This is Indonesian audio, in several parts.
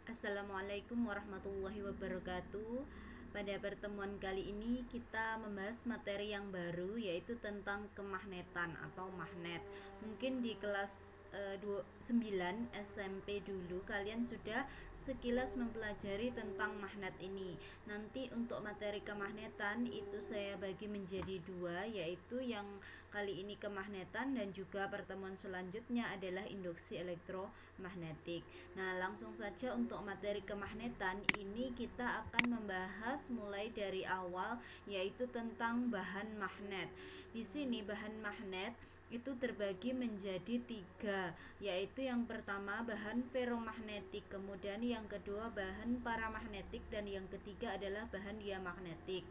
Assalamualaikum warahmatullahi wabarakatuh. Pada pertemuan kali ini kita membahas materi yang baru, yaitu tentang kemagnetan atau magnet. Mungkin di kelas 9 SMP dulu kalian sudah sekilas mempelajari tentang magnet ini. Nanti untuk materi kemagnetan itu saya bagi menjadi dua, yaitu yang kali ini kemagnetan dan juga pertemuan selanjutnya adalah induksi elektromagnetik. Nah, langsung saja untuk materi kemagnetan ini kita akan membahas mulai dari awal, yaitu tentang bahan magnet. Di sini bahan magnet itu terbagi menjadi tiga, yaitu yang pertama bahan ferromagnetik, kemudian yang kedua bahan paramagnetik, dan yang ketiga adalah bahan diamagnetik.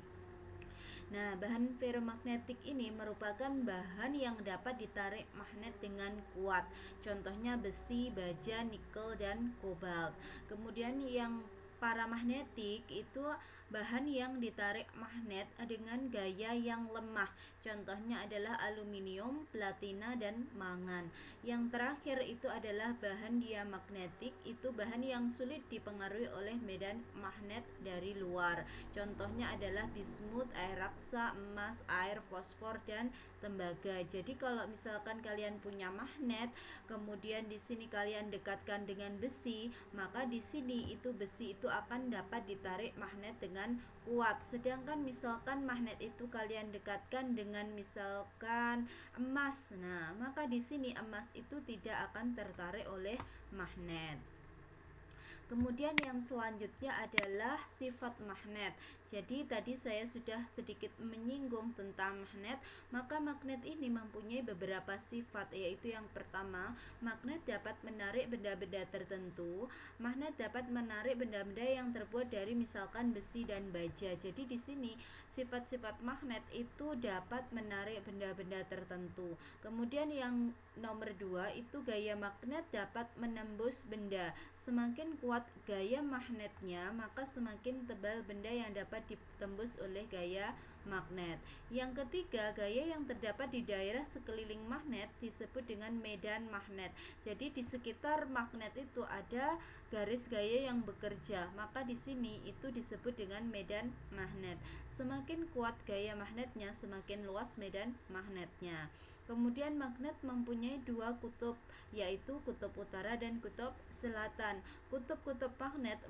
Nah, bahan ferromagnetik ini merupakan bahan yang dapat ditarik magnet dengan kuat. Contohnya besi, baja, nikel, dan kobalt. Kemudian yang paramagnetik itu bahan yang ditarik magnet dengan gaya yang lemah. Contohnya adalah aluminium, platina, dan mangan. Yang terakhir itu adalah bahan diamagnetik, itu bahan yang sulit dipengaruhi oleh medan magnet dari luar. Contohnya adalah bismut, air raksa, emas, air, fosfor, dan tembaga. Jadi kalau misalkan kalian punya magnet, kemudian di sini kalian dekatkan dengan besi, maka di sini itu besi itu akan dapat ditarik magnet dengan kuat. Sedangkan misalkan magnet itu kalian dekatkan dengan misalkan emas, nah maka di sini emas itu tidak akan tertarik oleh magnet. Kemudian yang selanjutnya adalah sifat magnet. Jadi tadi saya sudah sedikit menyinggung tentang magnet, maka magnet ini mempunyai beberapa sifat, yaitu yang pertama, magnet dapat menarik benda-benda tertentu. Magnet dapat menarik benda-benda yang terbuat dari misalkan besi dan baja. Jadi di sini sifat-sifat magnet itu dapat menarik benda-benda tertentu. Kemudian yang nomor 2 itu gaya magnet dapat menembus benda. Semakin kuat gaya magnetnya, maka semakin tebal benda yang dapat ditembus oleh gaya magnet. Yang ketiga, gaya yang terdapat di daerah sekeliling magnet disebut dengan medan magnet. Jadi di sekitar magnet itu ada garis gaya yang bekerja, maka di sini itu disebut dengan medan magnet. Semakin kuat gaya magnetnya, semakin luas medan magnetnya. Kemudian magnet mempunyai dua kutub, yaitu kutub utara dan kutub selatan. Kutub-kutub magnet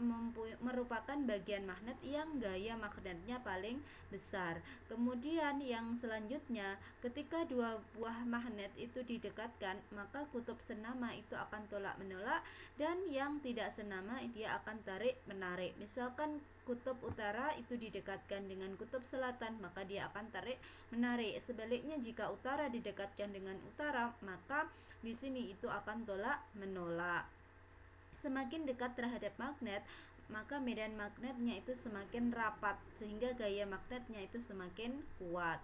merupakan bagian magnet yang gaya magnetnya paling besar. Kemudian yang selanjutnya, ketika dua buah magnet itu didekatkan, maka kutub senama itu akan tolak-menolak, dan yang tidak senama dia akan tarik-menarik. Misalkan kutub utara itu didekatkan dengan kutub selatan, maka dia akan tarik menarik. Sebaliknya jika utara didekatkan dengan utara, maka di sini itu akan tolak menolak. Semakin dekat terhadap magnet, maka medan magnetnya itu semakin rapat, sehingga gaya magnetnya itu semakin kuat.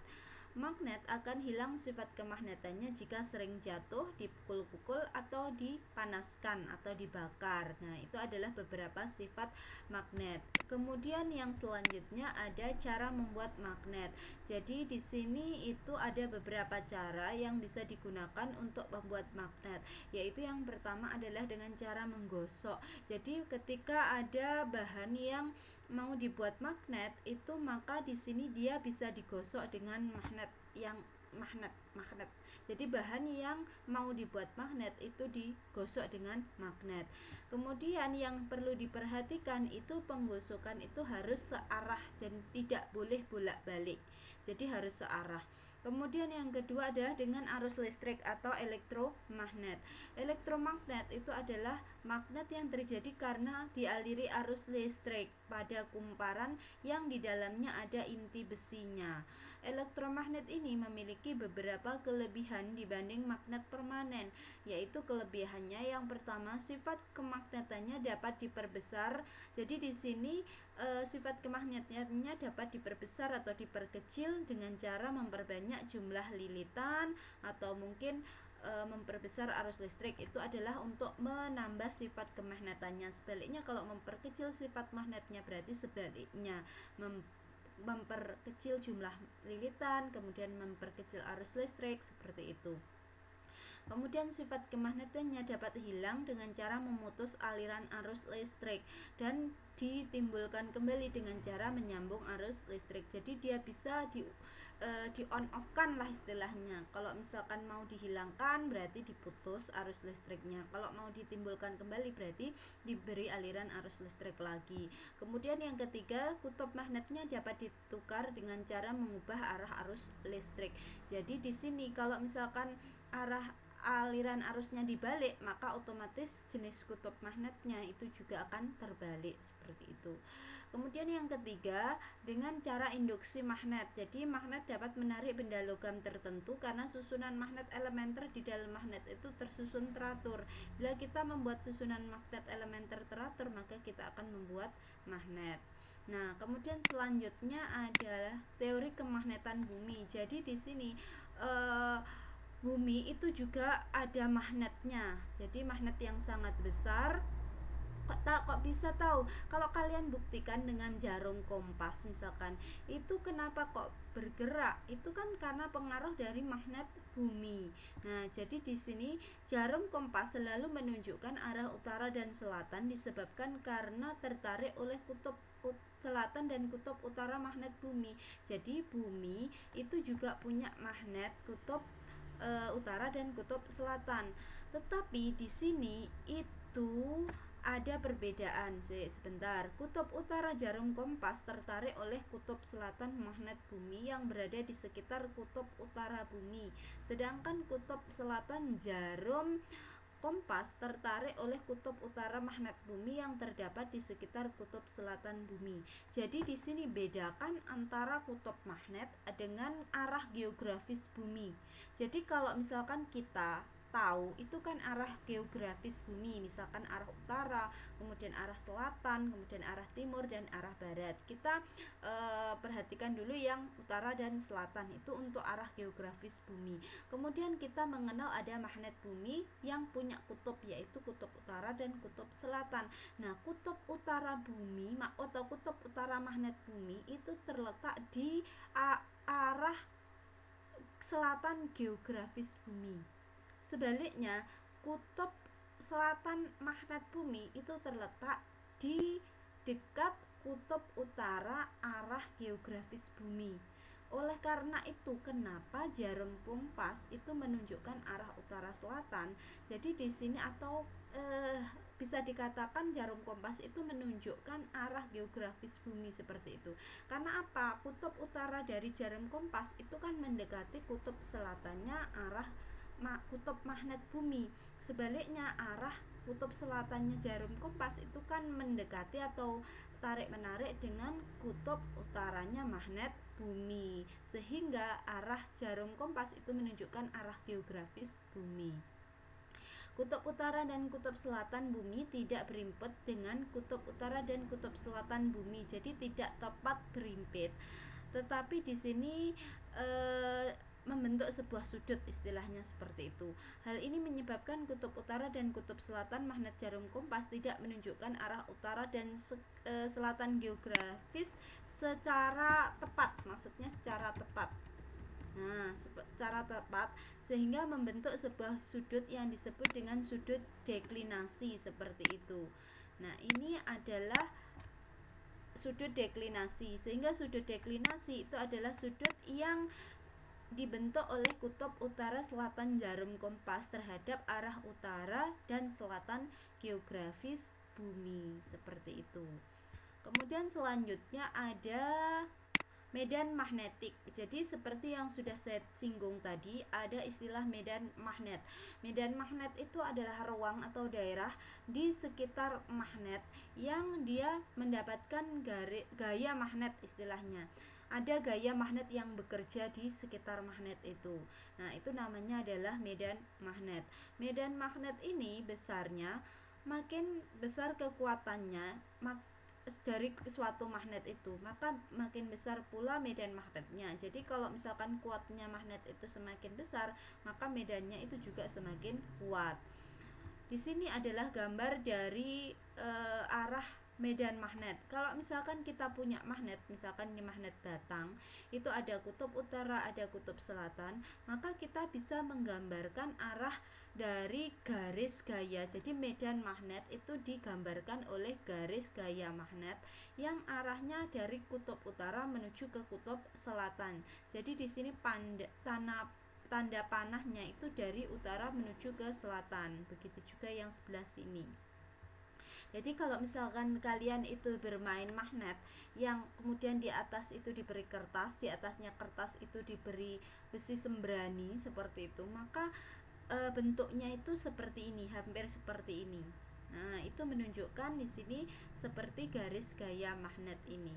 Magnet akan hilang sifat kemagnetannya jika sering jatuh, dipukul-pukul, atau dipanaskan atau dibakar. Nah, itu adalah beberapa sifat magnet. Kemudian yang selanjutnya ada cara membuat magnet. Jadi di sini itu ada beberapa cara yang bisa digunakan untuk membuat magnet, yaitu yang pertama adalah dengan cara menggosok. Jadi ketika ada bahan yang mau dibuat magnet itu, maka di sini dia bisa digosok dengan magnet yang magnet. Jadi bahan yang mau dibuat magnet itu digosok dengan magnet. Kemudian yang perlu diperhatikan itu penggosokan itu harus searah dan tidak boleh bolak-balik. Jadi harus searah. Kemudian yang kedua adalah dengan arus listrik atau elektromagnet. Elektromagnet itu adalah magnet yang terjadi karena dialiri arus listrik pada kumparan yang di dalamnya ada inti besinya. Elektromagnet ini memiliki beberapa kelebihan dibanding magnet permanen, yaitu kelebihannya yang pertama, sifat kemagnetannya dapat diperbesar. Jadi di sini sifat kemagnetannya dapat diperbesar atau diperkecil dengan cara memperbanyak jumlah lilitan, atau mungkin memperbesar arus listrik itu adalah untuk menambah sifat kemagnetannya. Sebaliknya kalau memperkecil sifat magnetnya berarti sebaliknya, memperkecil jumlah lilitan, kemudian memperkecil arus listrik, seperti itu. Kemudian sifat kemagnetannya dapat hilang dengan cara memutus aliran arus listrik dan ditimbulkan kembali dengan cara menyambung arus listrik. Jadi dia bisa di on off kan lah istilahnya. Kalau misalkan mau dihilangkan berarti diputus arus listriknya. Kalau mau ditimbulkan kembali berarti diberi aliran arus listrik lagi. Kemudian yang ketiga, kutub magnetnya dapat ditukar dengan cara mengubah arah arus listrik. Jadi di sini kalau misalkan aliran arusnya dibalik, maka otomatis jenis kutub magnetnya itu juga akan terbalik seperti itu. Kemudian yang ketiga, dengan cara induksi magnet. Jadi magnet dapat menarik benda logam tertentu karena susunan magnet elementer di dalam magnet itu tersusun teratur. Bila kita membuat susunan magnet elementer teratur, maka kita akan membuat magnet. Nah, kemudian selanjutnya adalah teori kemagnetan bumi. Jadi di sini bumi itu juga ada magnetnya. Jadi magnet yang sangat besar. Kok bisa tahu? Kalau kalian buktikan dengan jarum kompas misalkan, itu kenapa kok bergerak? Itu kan karena pengaruh dari magnet bumi. Nah, jadi di sini jarum kompas selalu menunjukkan arah utara dan selatan disebabkan karena tertarik oleh kutub selatan dan kutub utara magnet bumi. Jadi bumi itu juga punya magnet kutub utara dan kutub selatan. Tetapi di sini itu ada perbedaan. Sebentar. Kutub utara jarum kompas tertarik oleh kutub selatan magnet bumi yang berada di sekitar kutub utara bumi. Sedangkan kutub selatan jarum kompas tertarik oleh kutub utara magnet bumi yang terdapat di sekitar kutub selatan bumi. Jadi di sini bedakan antara kutub magnet dengan arah geografis bumi. Jadi kalau misalkan kita tahu itu kan arah geografis bumi, misalkan arah utara, kemudian arah selatan, kemudian arah timur dan arah barat. Kita perhatikan dulu yang utara dan selatan itu untuk arah geografis bumi. Kemudian kita mengenal ada magnet bumi yang punya kutub, yaitu kutub utara dan kutub selatan. Nah, kutub utara bumi atau kutub utara magnet bumi itu terletak di arah selatan geografis bumi. Sebaliknya, kutub selatan magnet bumi itu terletak di dekat kutub utara arah geografis bumi. Oleh karena itu, kenapa jarum kompas itu menunjukkan arah utara selatan? Jadi di sini atau bisa dikatakan jarum kompas itu menunjukkan arah geografis bumi seperti itu. Karena apa? Kutub utara dari jarum kompas itu kan mendekati kutub selatannya arah kutub magnet bumi. Sebaliknya arah kutub selatannya jarum kompas itu kan mendekati atau tarik-menarik dengan kutub utaranya magnet bumi, sehingga arah jarum kompas itu menunjukkan arah geografis bumi. Kutub utara dan kutub selatan bumi tidak berimpit dengan kutub utara dan kutub selatan bumi, jadi tidak tepat berimpit. Tetapi di sini membentuk sebuah sudut, istilahnya seperti itu. Hal ini menyebabkan kutub utara dan kutub selatan magnet jarum kompas tidak menunjukkan arah utara dan selatan geografis secara tepat, maksudnya secara tepat. Nah, secara tepat sehingga membentuk sebuah sudut yang disebut dengan sudut deklinasi seperti itu. Nah, ini adalah sudut deklinasi, sehingga sudut deklinasi itu adalah sudut yang dibentuk oleh kutub utara selatan jarum kompas terhadap arah utara dan selatan geografis bumi seperti itu. Kemudian selanjutnya ada medan magnetik. Jadi seperti yang sudah saya singgung tadi, ada istilah medan magnet. Medan magnet itu adalah ruang atau daerah di sekitar magnet yang dia mendapatkan gaya magnet istilahnya. Ada gaya magnet yang bekerja di sekitar magnet itu. Nah, itu namanya adalah medan magnet. Medan magnet ini besarnya, makin besar kekuatannya dari suatu magnet itu, maka makin besar pula medan magnetnya. Jadi kalau misalkan kuatnya magnet itu semakin besar, maka medannya itu juga semakin kuat. Di sini adalah gambar dari arah medan magnet. Kalau misalkan kita punya magnet, misalkan ini magnet batang, itu ada kutub utara, ada kutub selatan, maka kita bisa menggambarkan arah dari garis gaya. Jadi medan magnet itu digambarkan oleh garis gaya magnet yang arahnya dari kutub utara menuju ke kutub selatan. Jadi di sini tanda panahnya itu dari utara menuju ke selatan. Begitu juga yang sebelah sini. Jadi kalau misalkan kalian itu bermain magnet yang kemudian di atas itu diberi kertas, di atasnya kertas itu diberi besi sembrani seperti itu, maka bentuknya itu seperti ini, hampir seperti ini. Nah, itu menunjukkan di sini seperti garis gaya magnet ini.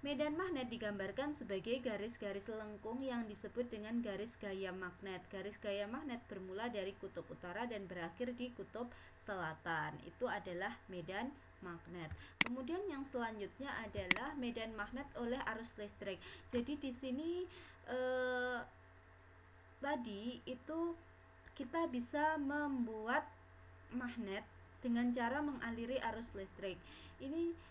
Medan magnet digambarkan sebagai garis-garis lengkung yang disebut dengan garis gaya magnet. Garis gaya magnet bermula dari kutub utara dan berakhir di kutub selatan. Itu adalah medan magnet. Kemudian yang selanjutnya adalah medan magnet oleh arus listrik. Jadi di sini tadi itu kita bisa membuat magnet dengan cara mengaliri arus listrik. Ini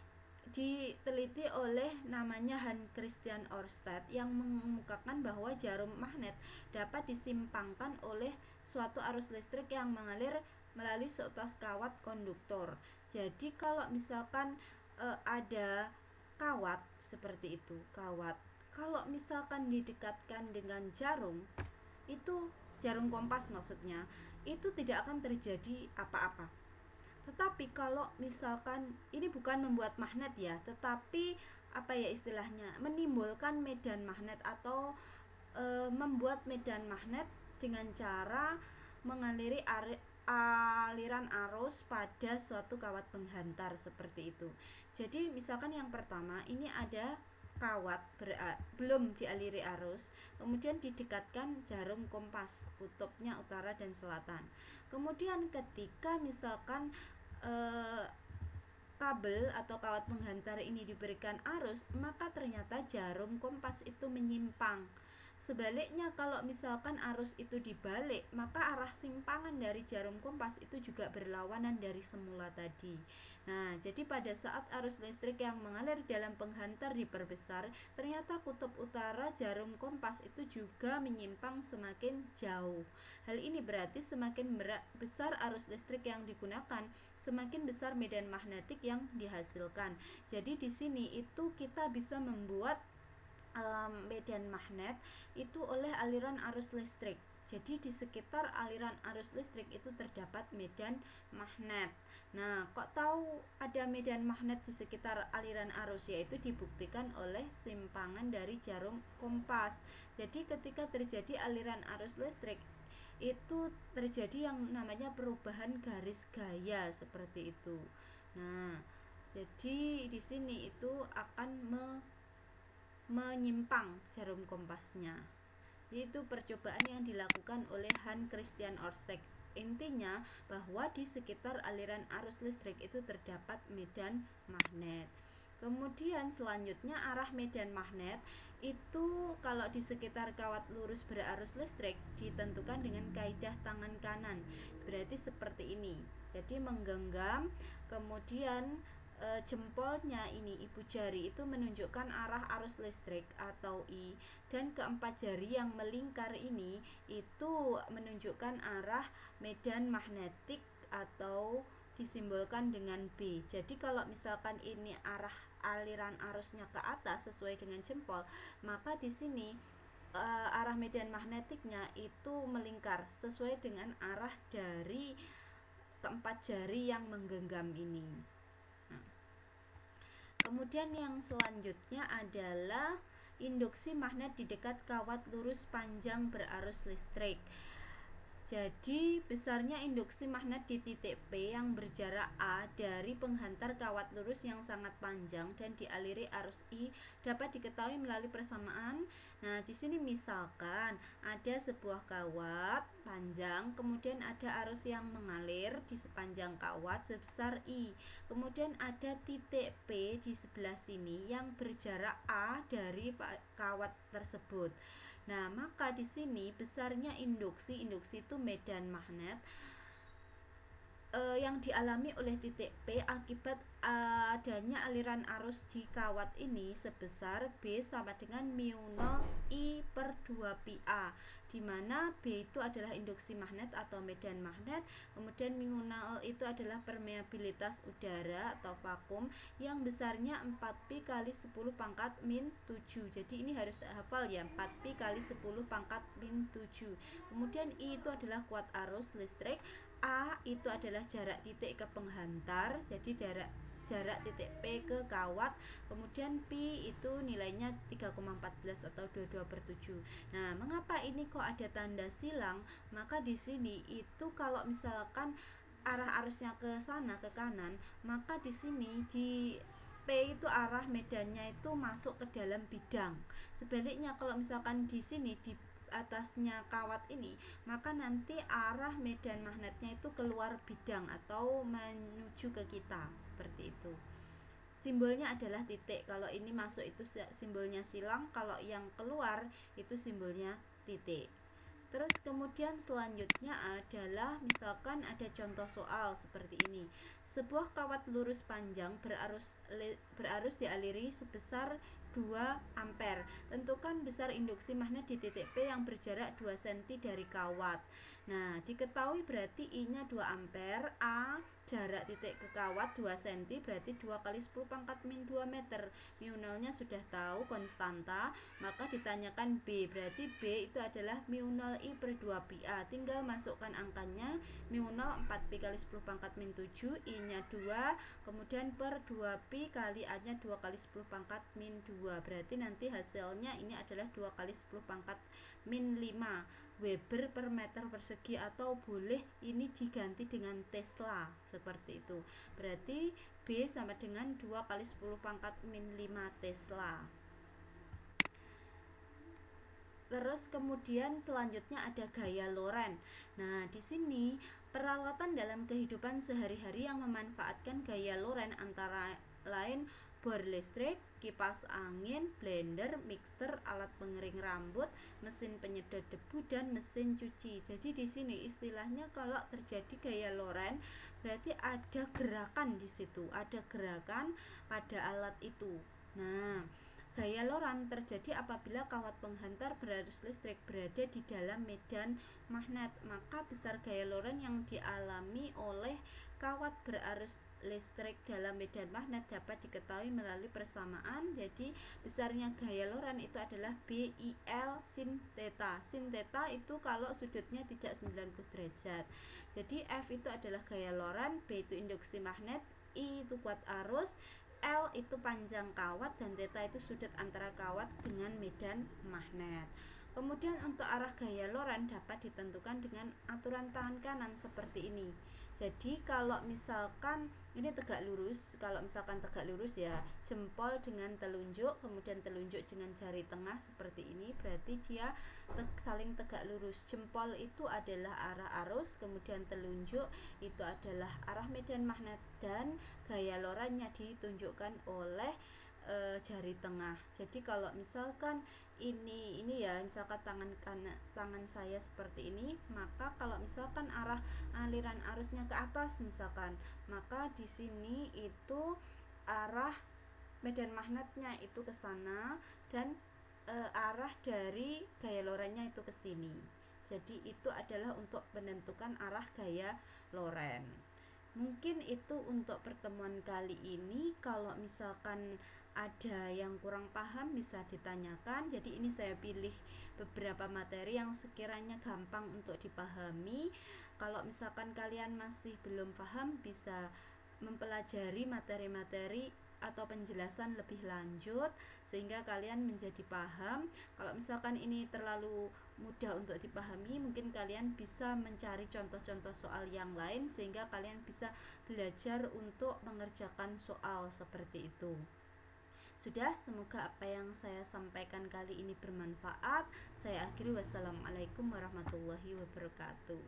diteliti oleh namanya Hans Christian Ørsted yang mengemukakan bahwa jarum magnet dapat disimpangkan oleh suatu arus listrik yang mengalir melalui seutas kawat konduktor. Jadi kalau misalkan ada kawat seperti itu, kawat, kalau misalkan didekatkan dengan jarum, itu jarum kompas maksudnya, itu tidak akan terjadi apa-apa. Tetapi kalau misalkan ini bukan membuat magnet ya, tetapi apa ya istilahnya, menimbulkan medan magnet atau membuat medan magnet dengan cara mengaliri aliran arus pada suatu kawat penghantar seperti itu. Jadi misalkan yang pertama ini ada kawat belum dialiri arus, kemudian didekatkan jarum kompas kutubnya utara dan selatan. Kemudian ketika misalkan kabel atau kawat penghantar ini diberikan arus, maka ternyata jarum kompas itu menyimpang. Sebaliknya kalau misalkan arus itu dibalik, maka arah simpangan dari jarum kompas itu juga berlawanan dari semula tadi. Nah, jadi pada saat arus listrik yang mengalir dalam penghantar diperbesar, ternyata kutub utara jarum kompas itu juga menyimpang semakin jauh. Hal ini berarti semakin besar arus listrik yang digunakan, semakin besar medan magnetik yang dihasilkan. Jadi di sini itu kita bisa membuat medan magnet itu oleh aliran arus listrik. Jadi di sekitar aliran arus listrik itu terdapat medan magnet. Nah, kok tahu ada medan magnet di sekitar aliran arus? Yaitu dibuktikan oleh simpangan dari jarum kompas. Jadi ketika terjadi aliran arus listrik, itu terjadi yang namanya perubahan garis gaya seperti itu. Nah, jadi di sini itu akan menyimpang jarum kompasnya. Itu percobaan yang dilakukan oleh Hans Christian Ørsted. Intinya bahwa di sekitar aliran arus listrik itu terdapat medan magnet. Kemudian selanjutnya arah medan magnet itu kalau di sekitar kawat lurus berarus listrik ditentukan dengan kaidah tangan kanan. Berarti seperti ini. Jadi menggenggam, kemudian jempolnya ini ibu jari itu menunjukkan arah arus listrik atau I, dan keempat jari yang melingkar ini itu menunjukkan arah medan magnetik atau disimbolkan dengan B. Jadi kalau misalkan ini arah aliran arusnya ke atas sesuai dengan jempol, maka di sini arah medan magnetiknya itu melingkar sesuai dengan arah dari keempat jari yang menggenggam ini. Kemudian yang selanjutnya adalah induksi magnet di dekat kawat lurus panjang berarus listrik. Jadi besarnya induksi magnet di titik P yang berjarak A dari penghantar kawat lurus yang sangat panjang dan dialiri arus I dapat diketahui melalui persamaan. Nah, di sini misalkan ada sebuah kawat panjang, kemudian ada arus yang mengalir di sepanjang kawat sebesar I. Kemudian ada titik P di sebelah sini yang berjarak A dari kawat tersebut. Nah, maka di sini besarnya induksi itu medan magnet yang dialami oleh titik P akibat adanya aliran arus di kawat ini sebesar B sama dengan mu 0 I per 2 pi A, di mana B itu adalah induksi magnet atau medan magnet, kemudian mu 0 itu adalah permeabilitas udara atau vakum yang besarnya 4 pi kali 10 pangkat min 7. Jadi ini harus hafal ya, 4 pi kali 10 pangkat min 7. Kemudian I itu adalah kuat arus listrik, A itu adalah jarak titik ke penghantar, jadi jarak titik P ke kawat, kemudian Pi itu nilainya 3,14 atau 22/7. Nah, mengapa ini kok ada tanda silang? Maka di sini itu kalau misalkan arah arusnya ke sana, ke kanan, maka di sini di P itu arah medannya itu masuk ke dalam bidang. Sebaliknya kalau misalkan di sini di atasnya kawat ini, maka nanti arah medan magnetnya itu keluar bidang atau menuju ke kita, seperti itu. Simbolnya adalah titik. Kalau ini masuk itu simbolnya silang, kalau yang keluar itu simbolnya titik. Terus kemudian selanjutnya adalah misalkan ada contoh soal seperti ini. Sebuah kawat lurus panjang berarus dialiri sebesar 2 ampere. Tentukan besar induksi magnet di titik P yang berjarak 2 cm dari kawat. Nah, diketahui berarti I-nya 2 ampere, A jarak titik ke kawat 2 cm berarti 2 kali 10 pangkat min 2 meter. Mu 0-nya sudah tahu konstanta, maka ditanyakan B, berarti B itu adalah mu 0 I per 2 pi A. Tinggal masukkan angkanya, mu 0 4 pi kali 10 pangkat min 7, I-nya 2, kemudian per 2 pi kali A-nya 2 kali 10 pangkat min 2. Berarti nanti hasilnya ini adalah 2 kali 10 pangkat min 5 Weber per meter persegi, atau boleh ini diganti dengan Tesla seperti itu. Berarti B sama dengan 2 kali 10 pangkat min 5 Tesla. Terus kemudian selanjutnya ada gaya Lorentz. Nah, di sini peralatan dalam kehidupan sehari-hari yang memanfaatkan gaya Lorentz antara lain bor listrik, kipas angin, blender, mixer, alat pengering rambut, mesin penyedot debu, dan mesin cuci. Jadi di sini istilahnya kalau terjadi gaya Lorentz berarti ada gerakan di situ, ada gerakan pada alat itu. Nah, gaya Lorentz terjadi apabila kawat penghantar berarus listrik berada di dalam medan magnet. Maka besar gaya Lorentz yang dialami oleh kawat berarus listrik dalam medan magnet dapat diketahui melalui persamaan. Jadi besarnya gaya Lorentz itu adalah BIL sin theta. Sin theta itu kalau sudutnya tidak 90 derajat. Jadi F itu adalah gaya Lorentz, B itu induksi magnet, I itu kuat arus, L itu panjang kawat, dan theta itu sudut antara kawat dengan medan magnet. Kemudian untuk arah gaya Lorentz dapat ditentukan dengan aturan tangan kanan seperti ini. Jadi kalau misalkan ini tegak lurus, kalau misalkan tegak lurus ya jempol dengan telunjuk, kemudian telunjuk dengan jari tengah seperti ini, berarti dia saling tegak lurus. Jempol itu adalah arah arus, kemudian telunjuk itu adalah arah medan magnet, dan gaya Lorentz-nya ditunjukkan oleh jari tengah. Jadi kalau misalkan ini ya, misalkan tangan saya seperti ini, maka kalau misalkan arah aliran arusnya ke atas misalkan, maka di sini itu arah medan magnetnya itu ke sana, dan arah dari gaya Lorentz-nya itu ke sini. Jadi itu adalah untuk menentukan arah gaya Lorentz. Mungkin itu untuk pertemuan kali ini. Kalau misalkan ada yang kurang paham bisa ditanyakan. Jadi ini saya pilih beberapa materi yang sekiranya gampang untuk dipahami. Kalau misalkan kalian masih belum paham, bisa mempelajari materi-materi atau penjelasan lebih lanjut sehingga kalian menjadi paham. Kalau misalkan ini terlalu mudah untuk dipahami, mungkin kalian bisa mencari contoh-contoh soal yang lain sehingga kalian bisa belajar untuk mengerjakan soal seperti itu. Sudah, semoga apa yang saya sampaikan kali ini bermanfaat. Saya akhiri, wassalamualaikum warahmatullahi wabarakatuh.